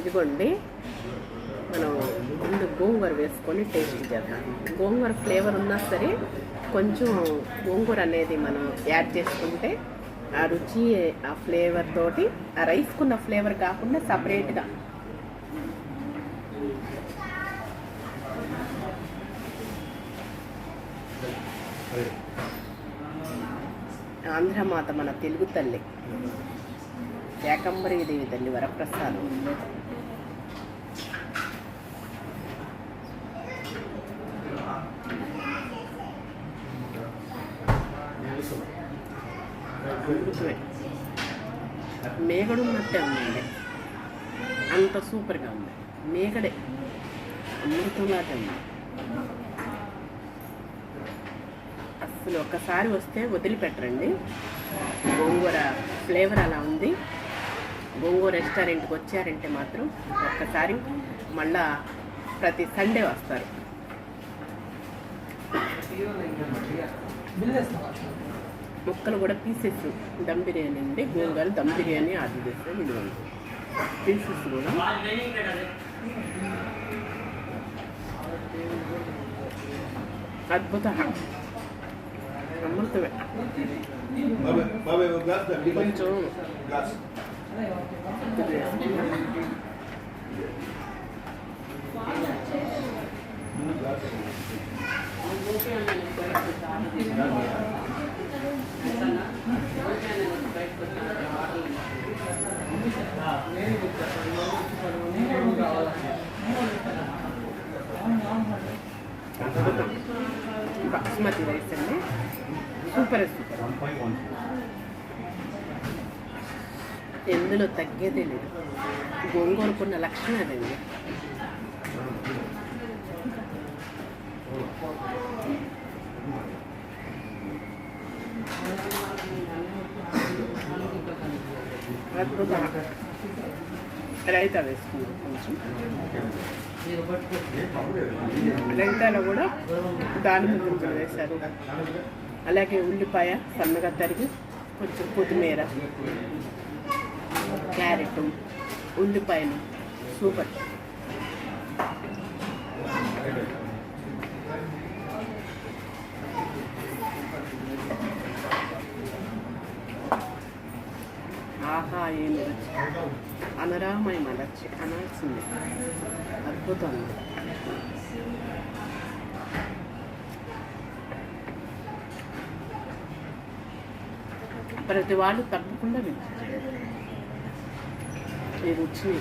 ఇదిగోండి, మనం ముందు గోంగూర వేసుకొని టేస్ట్ చేద్దాం. గోంగూర ఫ్లేవర్ ఉన్నా సరే కొంచెం గోంగూర అనేది మనం యాడ్ చేసుకుంటే ఆ రుచి, ఆ ఫ్లేవర్ తోటి ఆ రైస్కున్న ఫ్లేవర్ కాకుండా సపరేట్గా ఆంధ్రమాత మన తెలుగు తల్లి ఏకంబరీదేవి తల్లి వరప్రసాదం. మేగడు ఉన్నట్టే ఉందండి, అంత సూపర్గా ఉంది. మేగడే అమృతంలాగే ఉంది. అసలు ఒక్కసారి వస్తే వదిలిపెట్టరండి. గోంగూర ఫ్లేవర్ అలా ఉంది. గోంగూర రెస్టారెంట్కి వచ్చారంటే మాత్రం ఒక్కసారి మళ్ళా ప్రతి సండే వస్తారు. ముక్కలు కూడా పీసెస్ దమ్ బిర్యానీ అండి. గోంగూర దమ్ బిర్యానీ ఆర్డర్ చేస్తే ఇదిగోండి పీసెస్ కూడా అద్భుత అమృతమే. కొంచెం బాస్మతి రైస్ అండి, సూపర్ సూపర్. ఎందులో తగ్గేదే లేదు. గోంగూరకున్న లక్షణం అదండి. అద్భుతం. రైతా వేసుకున్నాం కొంచెం. రైతాలో కూడా దానిమ్మ గింజలు వేశారు, అలాగే ఉల్లిపాయ సన్నగా తరిగి, కొంచెం కొత్తిమీర, క్యారెట్, ఉల్లిపాయలు, సూపర్. ఆహా, ఏమి రుచి! అనరామయం అనొచ్చి అనాల్సింది. అద్భుతం. ప్రతి వాళ్ళు తప్పకుండా ఈ రుచిని